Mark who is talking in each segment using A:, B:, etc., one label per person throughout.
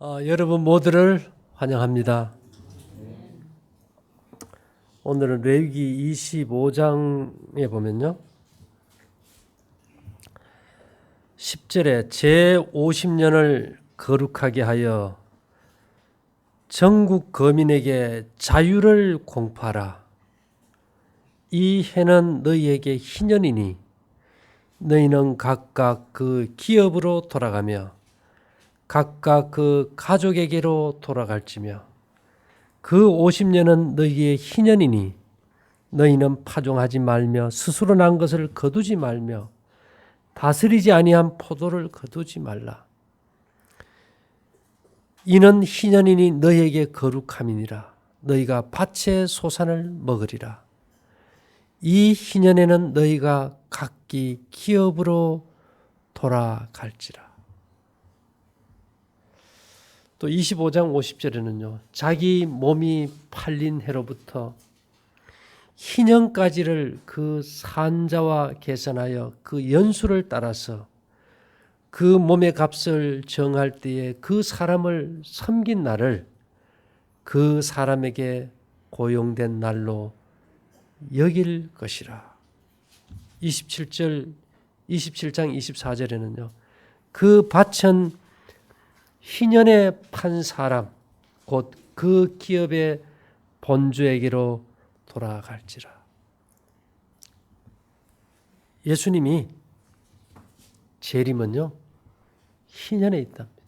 A: 여러분 모두를 환영합니다. 오늘은 레위기 25장에 보면요. 10절에 제50년을 거룩하게 하여 전국 거민에게 자유를 공포하라. 이 해는 너희에게 희년이니 너희는 각각 그 기업으로 돌아가며 각각 그 가족에게로 돌아갈지며 그 50년은 너희의 희년이니 너희는 파종하지 말며 스스로 난 것을 거두지 말며 다스리지 아니한 포도를 거두지 말라. 이는 희년이니 너희에게 거룩함이니라. 너희가 밭의 소산을 먹으리라. 이 희년에는 너희가 각기 기업으로 돌아갈지라. 또 25장 50절에는요. 자기 몸이 팔린 해로부터 희년까지를 그 산자와 계산하여 그 연수를 따라서 그 몸의 값을 정할 때에 그 사람을 섬긴 날을 그 사람에게 고용된 날로 여길 것이라. 27장 24절에는요. 그 밭은 희년에 판 사람 곧 그 기업의 본주에게로 돌아갈지라. 예수님이 재림은요 희년에 있답니다.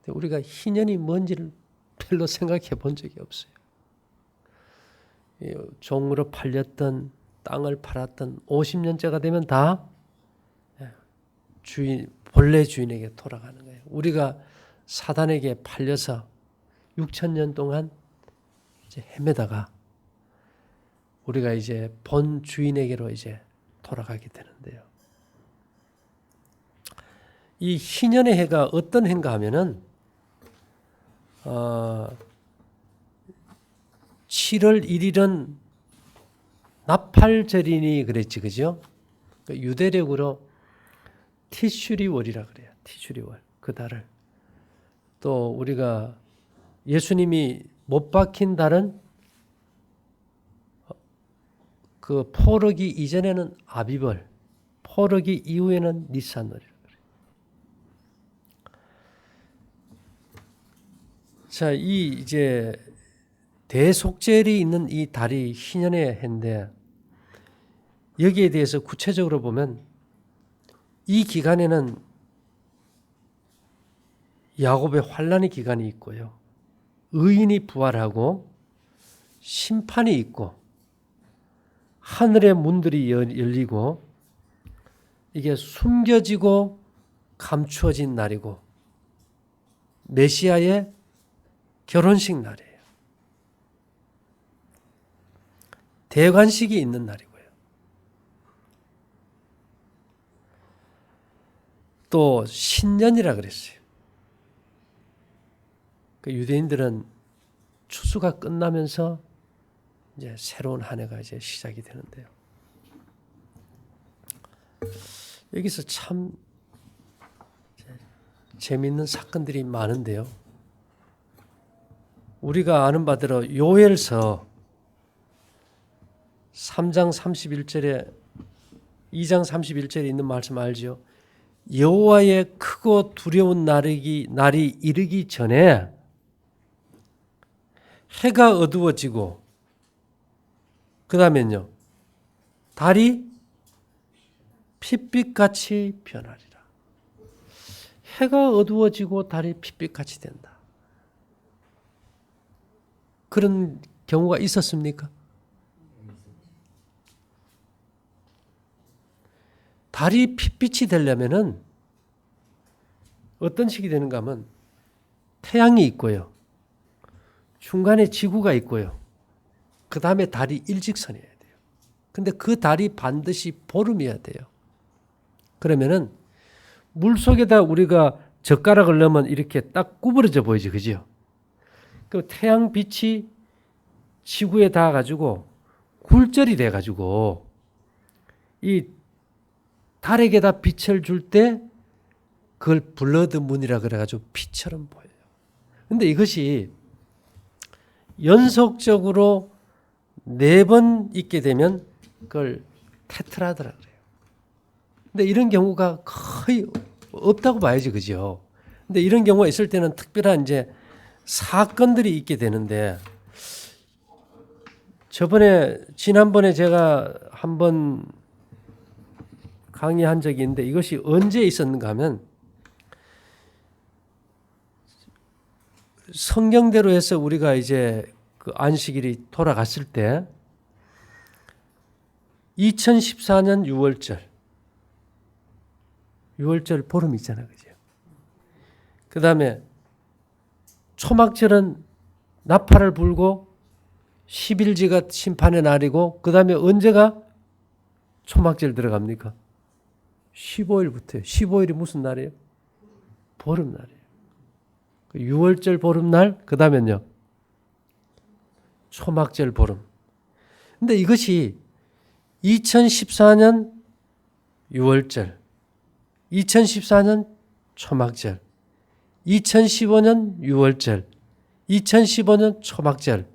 A: 우리가 희년이 뭔지를 별로 생각해 본 적이 없어요. 종으로 팔렸던 땅을 팔았던 50년째가 되면 다 본래 주인에게 돌아가는 거예요. 우리가 사단에게 팔려서 6,000년 동안 이제 헤매다가 우리가 이제 본 주인에게로 이제 돌아가게 되는데요. 이 희년의 해가 어떤 해인가 하면은 7월 1일은 나팔절이니 그랬지, 그죠? 유대력으로 티슈리월이라 그래요. 티슈리월 그 달을. 또 우리가 예수님이 못 박힌 달은 그 포르기 이전에는 아비벌, 포르기 이후에는 니산월이라 그래요. 자, 이 이제 대속절이 있는 이 달이 희년의 해인데 여기에 대해서 구체적으로 보면 이 기간에는 야곱의 환난의 기간이 있고요. 의인이 부활하고 심판이 있고 하늘의 문들이 열리고 이게 숨겨지고 감추어진 날이고 메시아의 결혼식 날이에요. 대관식이 있는 날이고요. 또 신년이라 그랬어요. 그 유대인들은 추수가 끝나면서 이제 새로운 한 해가 이제 시작이 되는데요. 여기서 참 재미있는 사건들이 많은데요. 우리가 아는 바대로 요엘서 3장 31절에 2장 31절에 있는 말씀 알죠? 여호와의 크고 두려운 날이 이르기 전에 해가 어두워지고 그 다음엔요 달이 핏빛같이 변하리라. 해가 어두워지고 달이 핏빛같이 된다. 그런 경우가 있었습니까? 달이 핏빛이 되려면은 어떤 식이 되는가 하면 태양이 있고요. 중간에 지구가 있고요. 그 다음에 달이 일직선이어야 돼요. 근데 그 달이 반드시 보름이어야 돼요. 그러면은 물 속에다 우리가 젓가락을 넣으면 이렇게 딱 구부러져 보이죠. 그죠? 그 태양 빛이 지구에 닿아가지고 굴절이 돼가지고 이 달에게다 빛을 줄 때 그걸 블러드문이라 그래가지고 피처럼 보여요. 근데 이것이 연속적으로 4번 있게 되면 그걸 테트라드라 그래요. 근데 이런 경우가 거의 없다고 봐야지, 그죠? 근데 이런 경우가 있을 때는 특별한 이제 사건들이 있게 되는데, 지난번에 제가 한번 강의한 적이 있는데 이것이 언제 있었는가 하면 성경대로 해서 우리가 이제 그 안식일이 돌아갔을 때 2014년 6월절 보름 있잖아요. 그죠? 그 다음에 초막절은 나팔을 불고 10일지가 심판의 날이고, 그 다음에 언제가 초막절 들어갑니까? 15일부터요. 15일이 무슨 날이에요? 보름날이에요. 6월절 보름날, 그 다음엔요, 초막절 보름. 근데 이것이 2014년 6월절, 2014년 초막절, 2015년 6월절, 2015년 초막절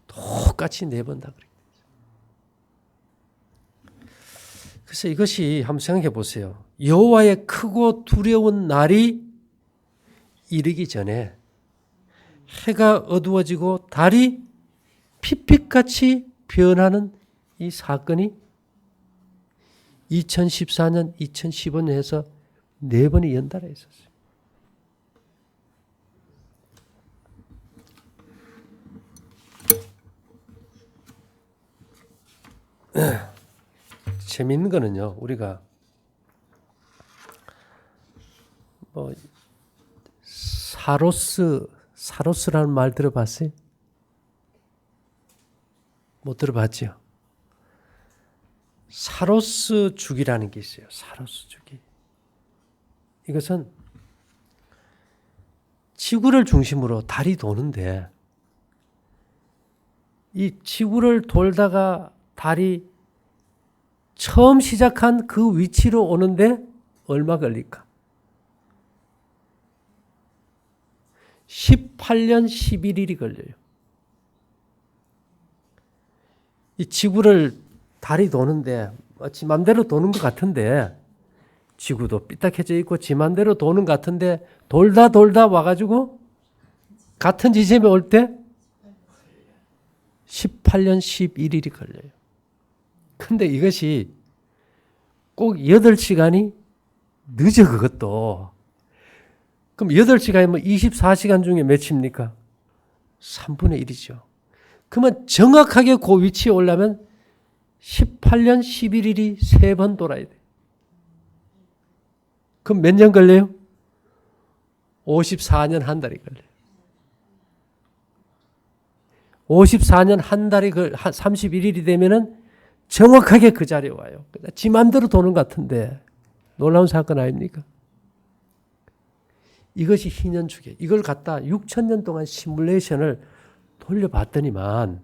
A: 똑같이 4번 다 그렇게 되죠. 그래서 이것이 한번 생각해 보세요. 여호와의 크고 두려운 날이 이르기 전에 해가 어두워지고 달이 핏빛같이 변하는 이 사건이 2014년, 2015년에서 4번이 연달아 있었어요. 재미있는 거는요, 우리가 뭐 사로스라는 말 들어봤어요? 못 들어봤죠? 사로스 주기라는 게 있어요. 사로스 주기. 이것은 지구를 중심으로 달이 도는데, 이 지구를 돌다가 달이 처음 시작한 그 위치로 오는데 얼마 걸릴까? 18년 11일이 걸려요. 이 지구를 달이 도는데 지 맘대로 도는 것 같은데, 지구도 삐딱해져 있고 지 맘대로 도는 것 같은데, 돌다 와가지고 같은 지점에 올 때 18년 11일이 걸려요. 근데 이것이 꼭 8시간이 늦어, 그것도. 그럼 8시간이면 24시간 중에 몇입니까? 3분의 1이죠. 그러면 정확하게 그 위치에 오려면 18년 11일이 3번 돌아야 돼. 그럼 몇 년 걸려요? 54년 한 달이 걸려요. 54년 한 달이 31일이 되면은 정확하게 그 자리에 와요. 지 맘대로 도는 것 같은데 놀라운 사건 아닙니까? 이것이 희년축이에요. 이걸 갖다 6,000년 동안 시뮬레이션을 돌려봤더니만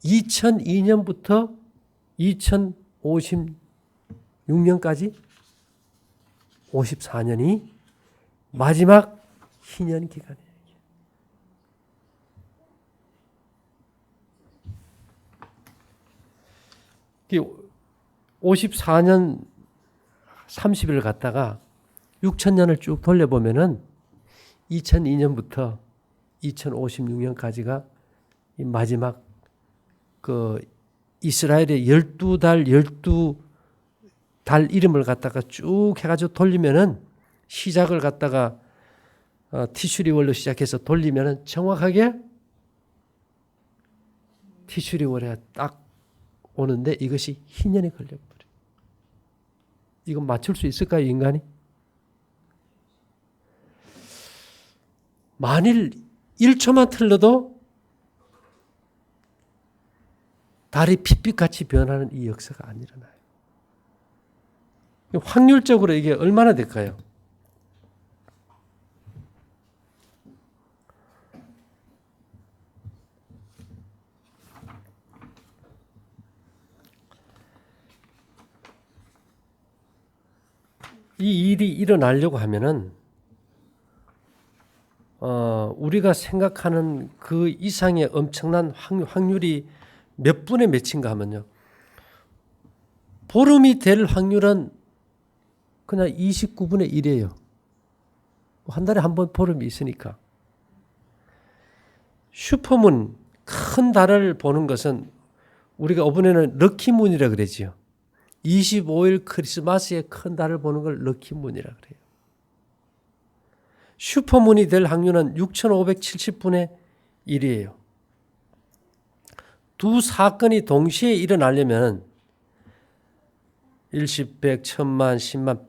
A: 2002년부터 2056년까지 54년이 마지막 희년 기간이에요. 54년 30일 갔다가 6,000년을 쭉 돌려보면은 2002년부터 2056년까지가 이 마지막 그 이스라엘의 12달 이름을 갖다가 쭉 해가지고 돌리면은, 시작을 갖다가 티슈리월로 시작해서 돌리면은 정확하게 티슈리월에 딱 오는데, 이것이 희년이 걸려버려요. 이건 맞출 수 있을까요, 인간이? 만일 1초만 틀려도 달이 핏빛같이 변하는 이 역사가 안 일어나요. 확률적으로 이게 얼마나 될까요? 이 일이 일어나려고 하면은 우리가 생각하는 그 이상의 엄청난 확률이 몇 분의 몇인가 하면요. 보름이 될 확률은 그냥 29분의 1이에요. 한 달에 한 번 보름이 있으니까. 슈퍼문, 큰 달을 보는 것은 우리가 이번에는 럭키문이라 그러지요. 25일 크리스마스에 큰 달을 보는 걸 럭키문이라 그래요. 슈퍼문이 될 확률은 6,570분의 1이에요. 두 사건이 동시에 일어나려면 일십, 백, 천만, 10만,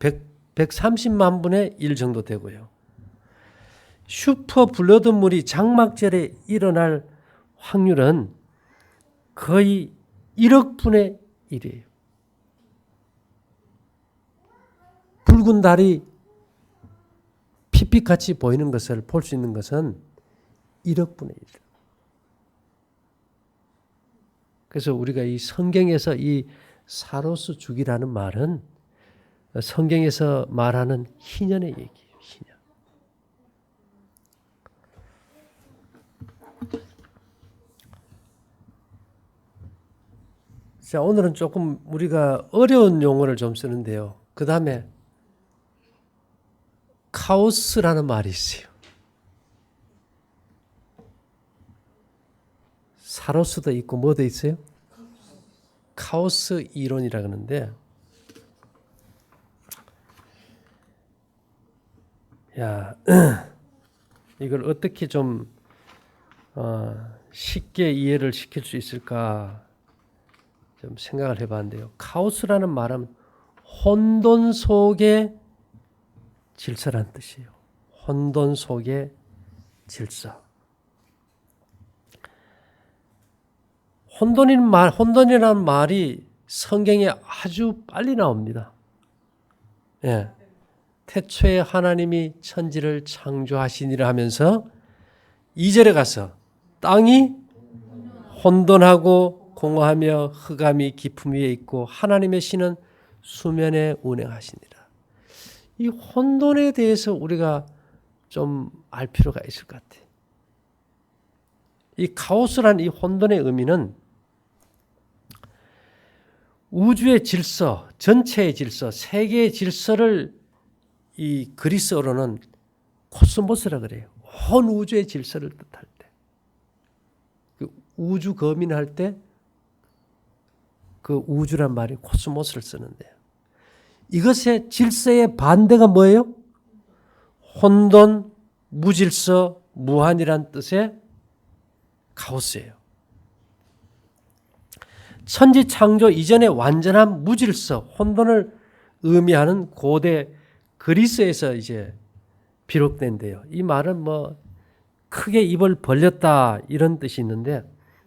A: 130만 분의 1 정도 되고요. 슈퍼 블러드문이 장막절에 일어날 확률은 거의 1억 분의 1이에요. 붉은 달이 핏빛같이 보이는 것을 볼 수 있는 것은 1억 분의 1. 그래서 우리가 이 성경에서 이 사로스 주기라는 말은 성경에서 말하는 희년의 얘기예요. 희년. 자, 오늘은 조금 우리가 어려운 용어를 좀 쓰는데요. 그 다음에 카오스라는 말이 있어요. 사로스도 있고 뭐도 있어요? 카오스 이론이라 그러는데, 야, 이걸 어떻게 좀 쉽게 이해를 시킬 수 있을까 좀 생각을 해봤는데요. 카오스라는 말은 혼돈 속의 질서란 뜻이에요. 혼돈 속의 질서. 혼돈이라는 말이 성경에 아주 빨리 나옵니다. 예. 태초에 하나님이 천지를 창조하시니라 하면서 2절에 가서 땅이 혼돈하고 공허하며 흑암이 깊음 위에 있고 하나님의 신은 수면에 운행하시니라. 이 혼돈에 대해서 우리가 좀 알 필요가 있을 것 같아요. 이 카오스라는 이 혼돈의 의미는 우주의 질서, 전체의 질서, 세계의 질서를 이 그리스어로는 코스모스라 그래요. 온 우주의 질서를 뜻할 때. 그 우주 거민할 때 그 우주란 말이 코스모스를 쓰는데요. 이것의 질서의 반대가 뭐예요? 혼돈, 무질서, 무한이란 뜻의 카오스예요. 천지 창조 이전의 완전한 무질서, 혼돈을 의미하는 고대 그리스에서 이제 비롯된데요. 이 말은 뭐 크게 입을 벌렸다 이런 뜻이 있는데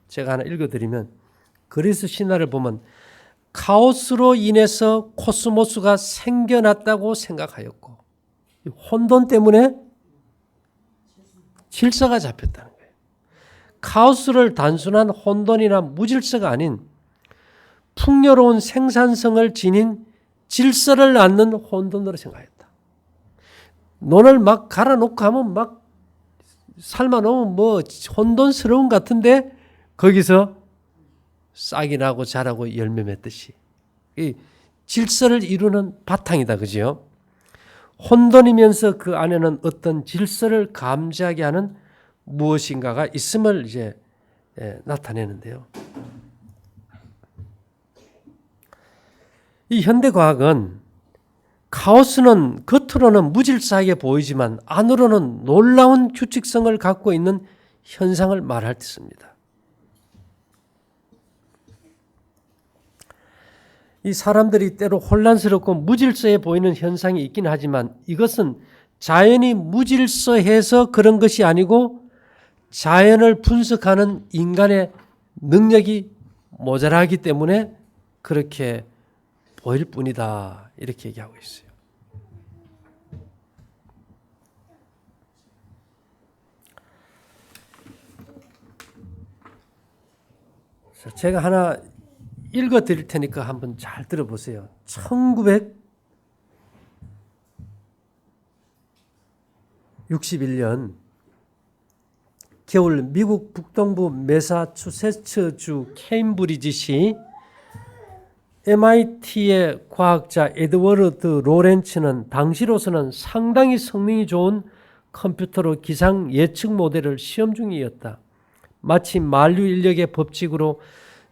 A: 제가 하나 읽어드리면 그리스 신화를 보면 카오스로 인해서 코스모스가 생겨났다고 생각하였고 혼돈 때문에 질서가 잡혔다는 거예요. 카오스를 단순한 혼돈이나 무질서가 아닌 풍요로운 생산성을 지닌 질서를 낳는 혼돈으로 생각했다. 논을 막 갈아놓고 하면 막 삶아놓으면 뭐 혼돈스러운 것 같은데 거기서 싹이 나고 자라고 열매 맺듯이 이 질서를 이루는 바탕이다. 그죠? 혼돈이면서 그 안에는 어떤 질서를 감지하게 하는 무엇인가가 있음을 이제 나타내는데요. 이 현대과학은 카오스는 겉으로는 무질서하게 보이지만 안으로는 놀라운 규칙성을 갖고 있는 현상을 말할 때 씁니다. 이 사람들이 때로 혼란스럽고 무질서해 보이는 현상이 있긴 하지만 이것은 자연이 무질서해서 그런 것이 아니고 자연을 분석하는 인간의 능력이 모자라기 때문에 그렇게 보일 뿐이다. 이렇게 얘기하고 있어요. 제가 하나 읽어 드릴 테니까 한번 잘 들어보세요. 61년 겨울 미국 북동부 매사추세츠주 케임브리지시 MIT의 과학자 에드워드 로렌츠는 당시로서는 상당히 성능이 좋은 컴퓨터로 기상 예측 모델을 시험 중이었다. 마치 만류 인력의 법칙으로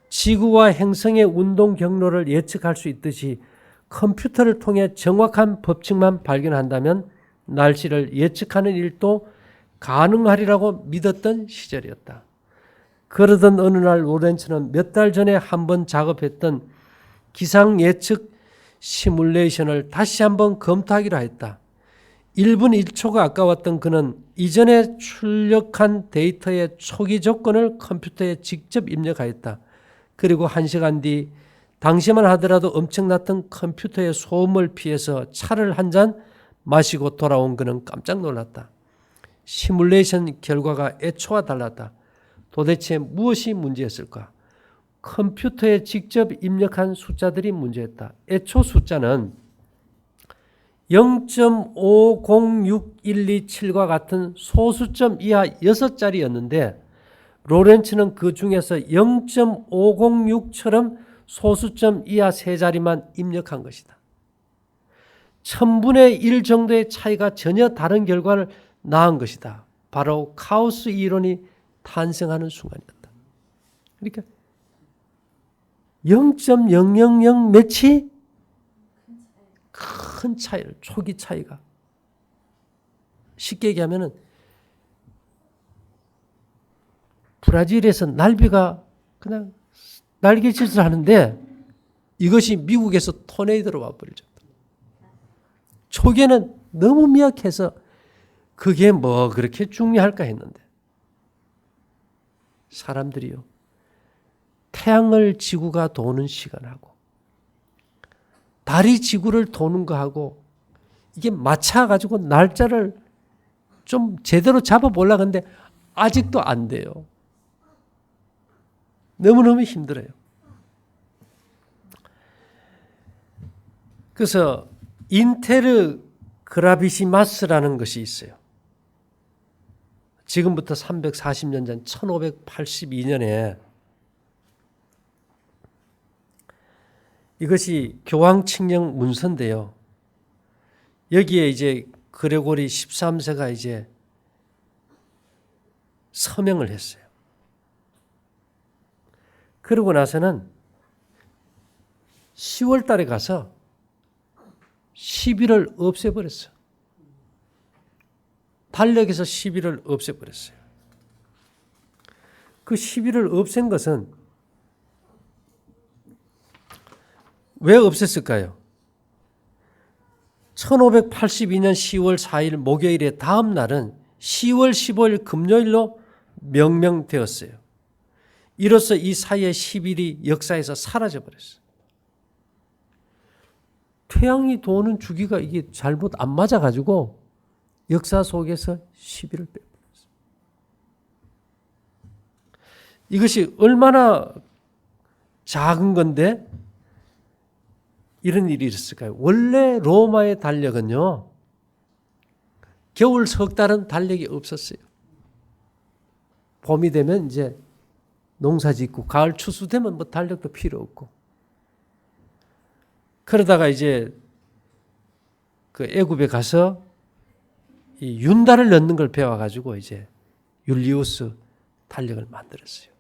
A: 지구와 행성의 운동 경로를 예측할 수 있듯이 컴퓨터를 통해 정확한 법칙만 발견한다면 날씨를 예측하는 일도 가능하리라고 믿었던 시절이었다. 그러던 어느 날 로렌츠는 몇 달 전에 한번 작업했던 기상 예측 시뮬레이션을 다시 한번 검토하기로 했다. 1분 1초가 아까웠던 그는 이전에 출력한 데이터의 초기 조건을 컴퓨터에 직접 입력하였다. 그리고 1시간 뒤 당시만 하더라도 엄청났던 컴퓨터의 소음을 피해서 차를 한 잔 마시고 돌아온 그는 깜짝 놀랐다. 시뮬레이션 결과가 애초와 달랐다. 도대체 무엇이 문제였을까? 컴퓨터에 직접 입력한 숫자들이 문제였다. 애초 숫자는 0.506127과 같은 소수점 이하 6자리였는데 로렌츠는 그 중에서 0.506처럼 소수점 이하 3자리만 입력한 것이다. 1000분의 1 정도의 차이가 전혀 다른 결과를 낳은 것이다. 바로 카오스 이론이 탄생하는 순간이었다. 그러니까 0.000 몇이 큰 차이를, 초기 차이가. 쉽게 얘기하면은 브라질에서 날비가 그냥 날개짓을 하는데 이것이 미국에서 토네이도로 와버리죠. 초기에는 너무 미약해서 그게 뭐 그렇게 중요할까 했는데 사람들이요. 태양을 지구가 도는 시간하고 달이 지구를 도는 거하고 이게 맞춰가지고 날짜를 좀 제대로 잡아보려고 하는데 아직도 안 돼요. 너무너무 힘들어요. 그래서 인테르 그라비시마스라는 것이 있어요. 지금부터 340년 전 1582년에 이것이 교황칙령 문서인데요. 여기에 이제 그레고리 13세가 이제 서명을 했어요. 그러고 나서는 10월 달에 가서 10일을 없애버렸어요. 달력에서 10일을 없애버렸어요. 그 10일을 없앤 것은 왜 없앴을까요? 1582년 10월 4일 목요일의 다음 날은 10월 15일 금요일로 명명되었어요. 이로써 이 사이의 10일이 역사에서 사라져버렸어요. 태양이 도는 주기가 이게 잘못 안 맞아가지고 역사 속에서 10일을 빼버렸어요. 이것이 얼마나 작은 건데 이런 일이 있었을까요? 원래 로마의 달력은요. 겨울 석 달은 달력이 없었어요. 봄이 되면 이제 농사 짓고 가을 추수 되면 뭐 달력도 필요 없고. 그러다가 이제 그 애굽에 가서 이 윤달을 넣는 걸 배워가지고 이제 율리우스 달력을 만들었어요.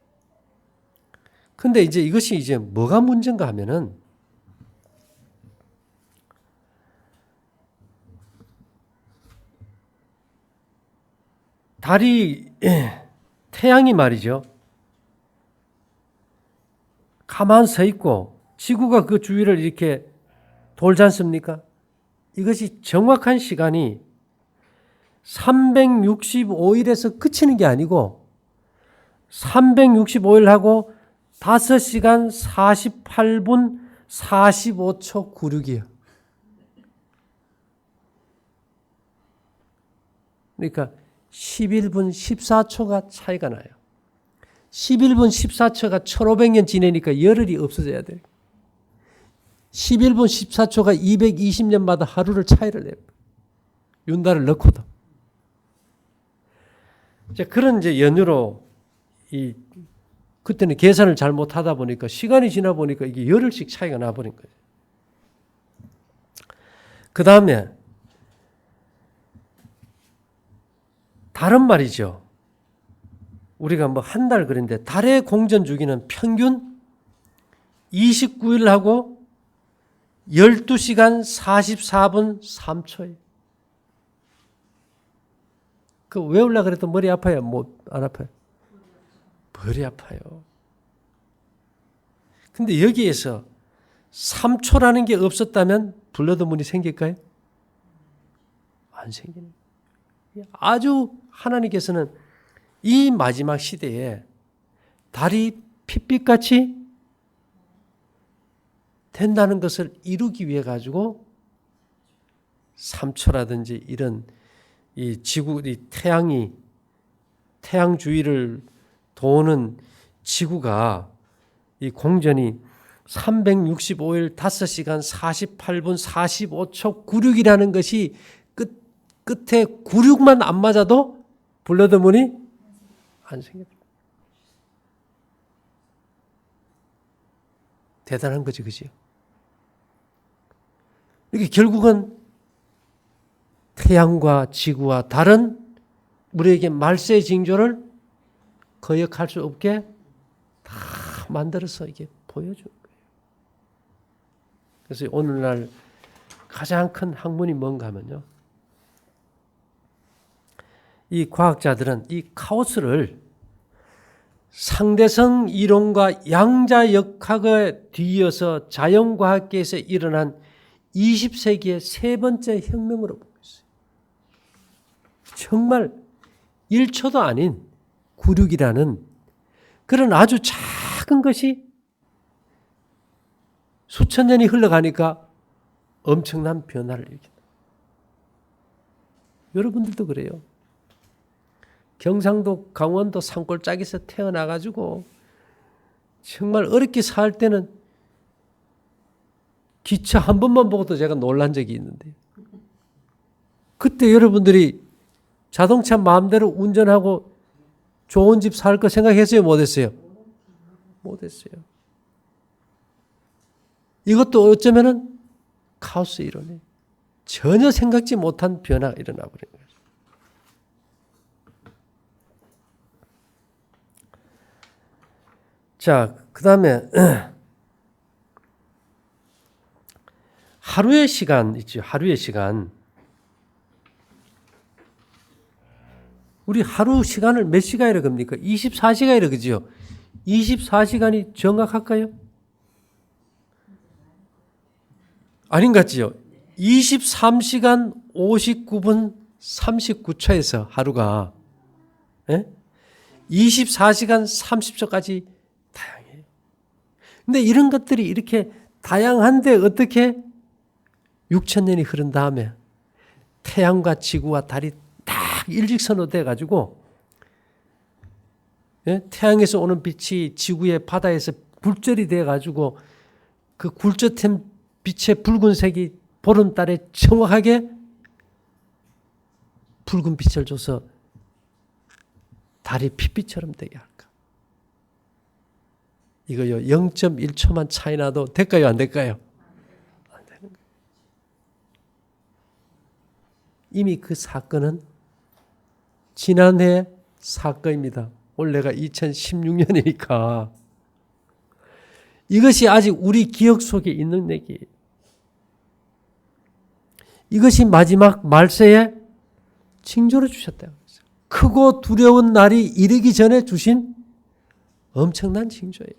A: 근데 이제 이것이 이제 뭐가 문제인가 하면은 달이, 태양이 말이죠. 가만 서 있고 지구가 그 주위를 이렇게 돌지 않습니까? 이것이 정확한 시간이 365일에서 그치는 게 아니고 365일하고 5시간 48분 45초 96이에요. 그러니까 11분 14초가 차이가 나요. 11분 14초가 1500년 지내니까 열흘이 없어져야 돼요. 11분 14초가 220년마다 하루를 차이를 내요. 윤달을 넣고도. 이제 그런 이제 연유로 그때는 계산을 잘 못하다 보니까 시간이 지나 보니까 이게 열흘씩 차이가 나버린 거예요. 그 다음에 다른 말이죠. 우리가 뭐 한 달 그랬는데 달의 공전 주기는 평균 29일하고 12시간 44분 3초예요. 그 외우려고 그래도 머리 아파요? 안 아파요? 머리 아파요. 근데 여기에서 3초라는 게 없었다면 블러드문이 생길까요? 안 생기는. 아주 하나님께서는 이 마지막 시대에 달이 핏빛같이 된다는 것을 이루기 위해 가지고 3초라든지 이런 이 지구, 이 태양 주위를 도는 지구가 이 공전이 365일 5시간 48분 45초 96이라는 것이 끝에 96만 안 맞아도 블러드문이 안 생깁니다. 대단한 거지, 그죠? 이게 결국은 태양과 지구와 달은 우리에게 말세 징조를 거역할 수 없게 다 만들어서 이게 보여준 거예요. 그래서 오늘날 가장 큰 학문이 뭔가 하면요. 이 과학자들은 이 카오스를 상대성 이론과 양자역학에 뒤이어서 자연과학계에서 일어난 20세기의 세 번째 혁명으로 보고 있어요. 정말 1초도 아닌 96이라는 그런 아주 작은 것이 수천 년이 흘러가니까 엄청난 변화를 일으킨다. 여러분들도 그래요. 경상도 강원도 산골짜기에서 태어나가지고 정말 어렵게 살 때는 기차 한 번만 보고도 제가 놀란 적이 있는데 그때 여러분들이 자동차 마음대로 운전하고 좋은 집 살 거 생각했어요? 못했어요? 못했어요. 이것도 어쩌면은 카오스 이론이에요. 전혀 생각지 못한 변화가 일어나 버린 거예요. 자, 그 다음에 하루의 시간 있죠. 하루의 시간. 우리 하루 시간을 몇 시간이라 겁니까? 24시간이라 그죠? 24시간이 정확할까요? 아닌 것 같지요? 23시간 59분 39초에서 하루가 24시간 30초까지 다양해요. 근데 이런 것들이 이렇게 다양한데 어떻게 6,000년이 흐른 다음에 태양과 지구와 달이 딱 일직선으로 돼가지고 태양에서 오는 빛이 지구의 바다에서 굴절이 돼가지고 그 굴절된 빛의 붉은색이 보름달에 정확하게 붉은 빛을 줘서 달이 핏빛처럼 되게 할까? 이거요 0.1초만 차이 나도 될까요? 안 될까요? 안 되는 거예요. 이미 그 사건은 지난해 사건입니다. 올해가 2016년이니까 이것이 아직 우리 기억 속에 있는 얘기예요. 이것이 마지막 말세에 징조를 주셨다고 했어요. 크고 두려운 날이 이르기 전에 주신 엄청난 징조예요.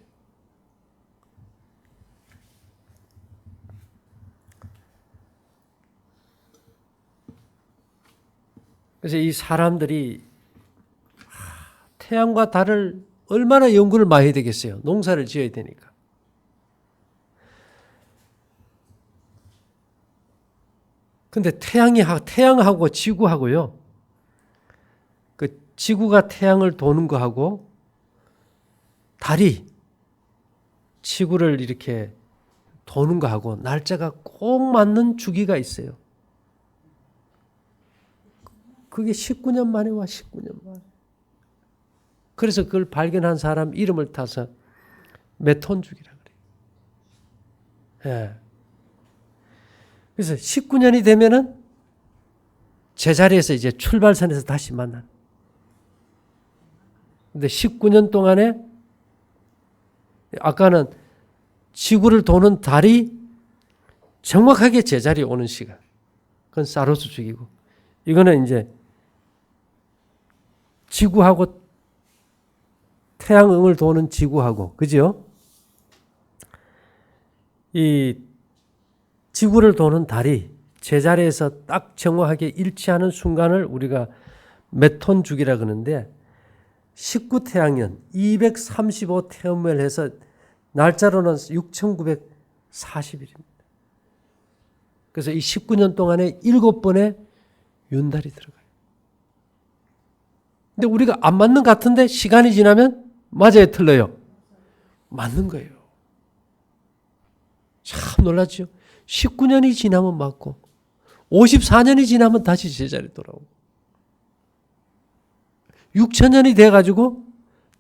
A: 그래서 이 사람들이 태양과 달을 얼마나 연구를 많이 해야 되겠어요. 농사를 지어야 되니까. 근데 태양하고 지구하고요. 그 지구가 태양을 도는 거하고 달이 지구를 이렇게 도는 거하고 날짜가 꼭 맞는 주기가 있어요. 그게 19년 만에 와, 19년 만에. 그래서 그걸 발견한 사람 이름을 타서 메톤주기라 그래요. 예. 그래서 19년이 되면은 제자리에서 이제 출발선에서 다시 만나는. 근데 19년 동안에 아까는 지구를 도는 달이 정확하게 제자리에 오는 시간. 그건 사로스주기고. 이거는 이제 지구하고 태양을 도는 지구하고, 그죠? 이 지구를 도는 달이 제자리에서 딱 정확하게 일치하는 순간을 우리가 메톤주기라 그러는데 19태양년 235태음을 해서 날짜로는 6940일입니다. 그래서 이 19년 동안에 7번의 윤달이 들어가요. 근데 우리가 안 맞는 것 같은데 시간이 지나면 맞아요, 틀려요? 맞는 거예요. 참 놀랐죠? 19년이 지나면 맞고 54년이 지나면 다시 제자리에 돌아오고 6000년이 돼가지고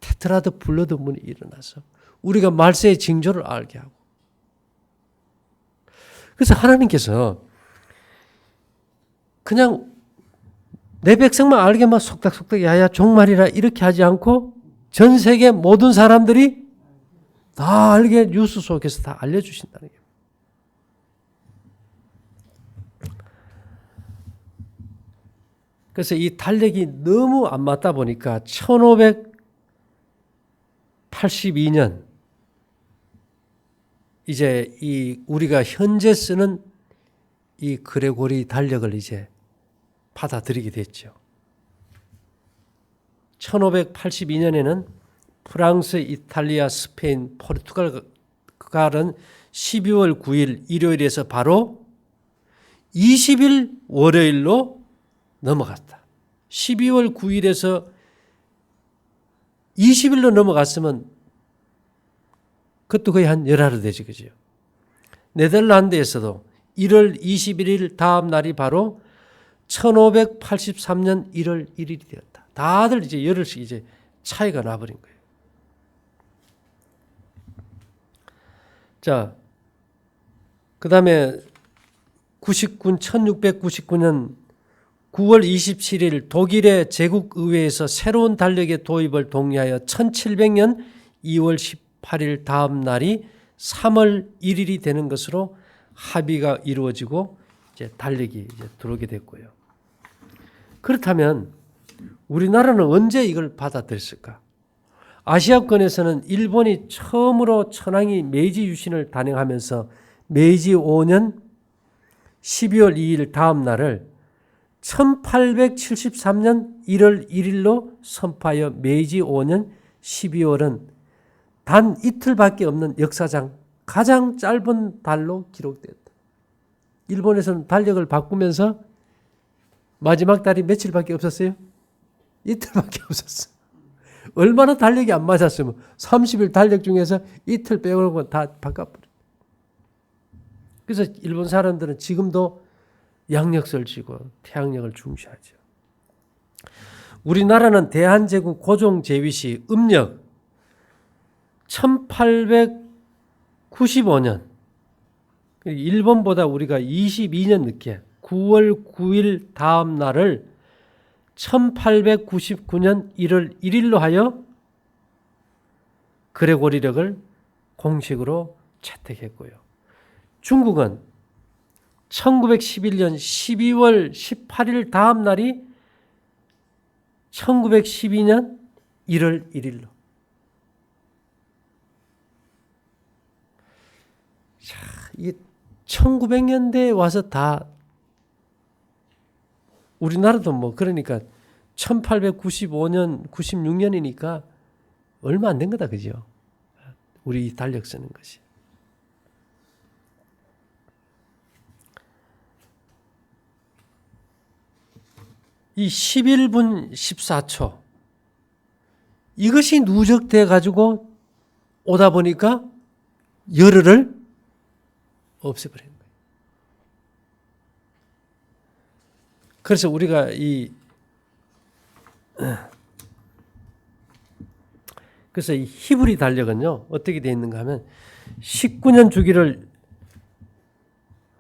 A: 테트라드 블러드 문이 일어나서 우리가 말세의 징조를 알게 하고. 그래서 하나님께서 그냥 내 백성만 알게만 속닥속닥 야야 종말이라 이렇게 하지 않고 전 세계 모든 사람들이 다 알게 뉴스 속에서 다 알려주신다는 거예요. 그래서 이 달력이 너무 안 맞다 보니까 1582년 이제 이 우리가 현재 쓰는 이 그레고리 달력을 이제 받아들이게 됐죠. 1582년에는 프랑스, 이탈리아, 스페인, 포르투갈은 12월 9일 일요일에서 바로 20일 월요일로 넘어갔다. 12월 9일에서 20일로 넘어갔으면 그것도 거의 한 열하루 되지, 그죠? 네덜란드에서도 1월 21일 다음 날이 바로 1583년 1월 1일이 되었다. 다들 이제 열흘씩 이제 차이가 나버린 거예요. 자, 그 다음에 1699년 9월 27일 독일의 제국의회에서 새로운 달력의 도입을 동의하여 1700년 2월 18일 다음 날이 3월 1일이 되는 것으로 합의가 이루어지고 이제 달력이 이제 들어오게 됐고요. 그렇다면 우리나라는 언제 이걸 받아들였을까? 아시아권에서는 일본이 처음으로 천황이 메이지 유신을 단행하면서 메이지 5년 12월 2일 다음 날을 1873년 1월 1일로 선포하여 메이지 5년 12월은 단 이틀밖에 없는 역사상 가장 짧은 달로 기록되었다. 일본에서는 달력을 바꾸면서 마지막 달이 며칠밖에 없었어요? 이틀밖에 없었어. 얼마나 달력이 안 맞았으면 30일 달력 중에서 이틀 빼고는 다 바꿔버려. 그래서 일본 사람들은 지금도 양력을 쥐고 태양력을 중시하죠. 우리나라는 대한제국 고종 제위시 음력 1895년, 일본보다 우리가 22년 늦게 9월 9일 다음 날을 1899년 1월 1일로 하여 그레고리력을 공식으로 채택했고요. 중국은 1911년 12월 18일 다음 날이 1912년 1월 1일로. 자, 이 1900년대에 와서 다 우리나라도 뭐 그러니까 1895년, 96년이니까 얼마 안 된 거다, 그죠? 우리 달력 쓰는 것이. 이 11분 14초 이것이 누적돼 가지고 오다 보니까 열흘을 없애버린 거예요. 그래서 우리가 이 그래서 이 히브리 달력은요 어떻게 되어 있는가 하면 19년 주기를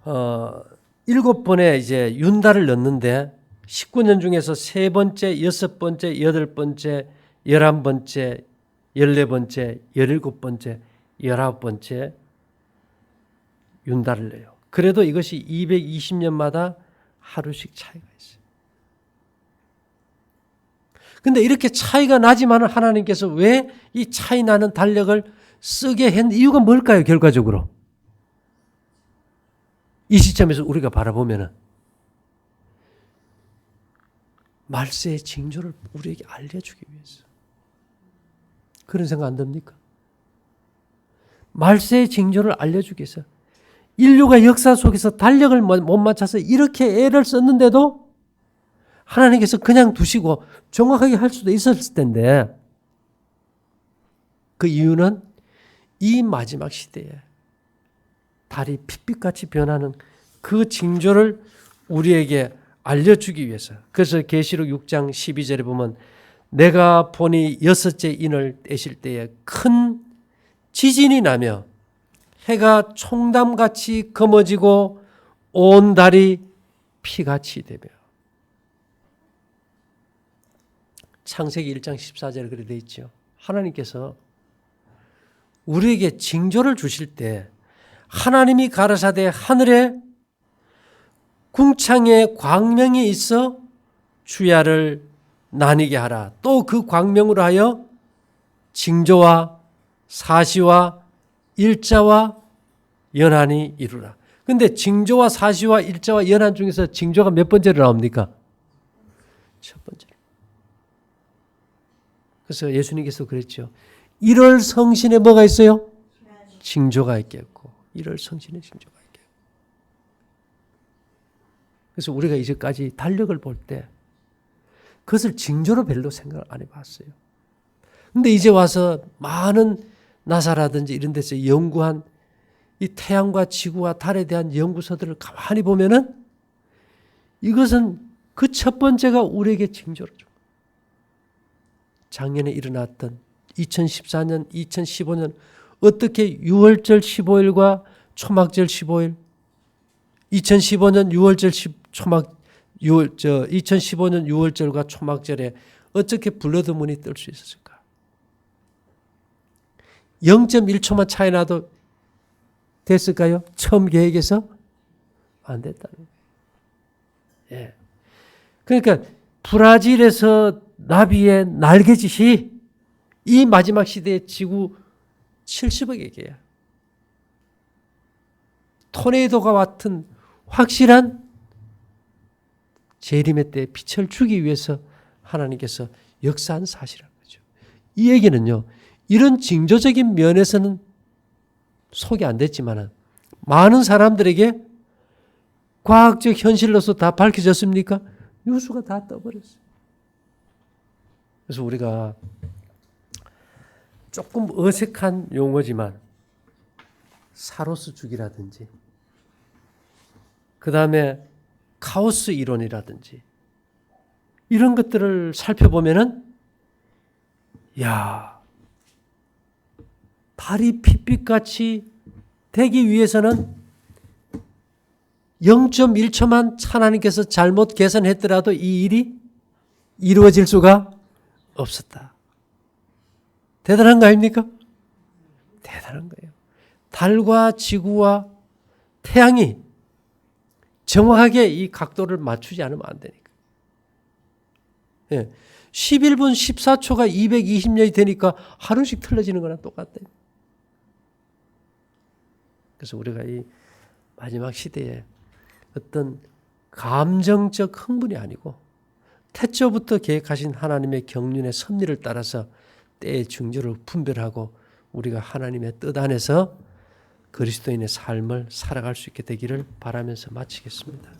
A: 7번에 이제 윤달을 넣는데 19년 중에서 3번째, 6번째, 8번째, 11번째, 14번째, 17번째, 19번째 윤달을 내요. 그래도 이것이 220년마다 하루씩 차이가 있어요. 근데 이렇게 차이가 나지만 하나님께서 왜 이 차이 나는 달력을 쓰게 한 이유가 뭘까요? 결과적으로. 이 시점에서 우리가 바라보면은 말세의 징조를 우리에게 알려주기 위해서. 그런 생각 안 듭니까? 말세의 징조를 알려주기 위해서. 인류가 역사 속에서 달력을 못 맞춰서 이렇게 애를 썼는데도 하나님께서 그냥 두시고 정확하게 할 수도 있었을 텐데 그 이유는 이 마지막 시대에 달이 핏빛같이 변하는 그 징조를 우리에게 알려주기 위해서. 그래서 계시록 6장 12절에 보면 내가 보니 6째 인을 떼실 때에 큰 지진이 나며 해가 총담같이 검어지고 온 달이 피같이 되며. 창세기 1장 14절에 그렇게 되어 있죠. 하나님께서 우리에게 징조를 주실 때 하나님이 가라사대 하늘에 궁창에 광명이 있어 주야를 나뉘게 하라. 또 그 광명으로 하여 징조와 사시와 일자와 연한이 이루라. 근데 징조와 사시와 일자와 연한 중에서 징조가 몇 번째로 나옵니까? 첫 번째로. 그래서 예수님께서 그랬죠. 1월 성신에 뭐가 있어요? 징조가 있겠고 1월 성신에 징조가 있겠고. 그래서 우리가 이제까지 달력을 볼 때 그것을 징조로 별로 생각을 안 해봤어요. 근데 이제 와서 많은 나사라든지 이런 데서 연구한 이 태양과 지구와 달에 대한 연구서들을 가만히 보면은 이것은 그 첫 번째가 우리에게 징조로 줘. 작년에 일어났던 2014년, 2015년 어떻게 6월절 15일과 초막절 15일, 2015년 2015년 6월절과 초막절에 어떻게 블러드문이 뜰 수 있었을까? 0.1초만 차이 나도 됐을까요? 처음 계획에서 안 됐다는 거예요. 예. 그러니까 브라질에서 나비의 날개짓이 이 마지막 시대의 지구 70억의 개야. 토네이도가 같은 확실한 재림의 때 빛을 주기 위해서 하나님께서 역사한 사실이라는 거죠. 이 얘기는요. 이런 징조적인 면에서는 소개 안 됐지만 많은 사람들에게 과학적 현실로서 다 밝혀졌습니까? 뉴스가 다 떠버렸어요. 그래서 우리가 조금 어색한 용어지만 사로스 주기라든지 그 다음에 카오스 이론이라든지 이런 것들을 살펴보면은 야, 달이 핏빛같이 되기 위해서는 0.1초만 하나님께서 잘못 계산했더라도 이 일이 이루어질 수가 없었다. 대단한 거 아닙니까? 대단한 거예요. 달과 지구와 태양이 정확하게 이 각도를 맞추지 않으면 안 되니까. 예. 11분 14초가 220년이 되니까 하루씩 틀어지는 거랑 똑같대요. 그래서 우리가 이 마지막 시대에 어떤 감정적 흥분이 아니고 태초부터 계획하신 하나님의 경륜의 섭리를 따라서 때의 징조를 분별하고 우리가 하나님의 뜻 안에서 그리스도인의 삶을 살아갈 수 있게 되기를 바라면서 마치겠습니다.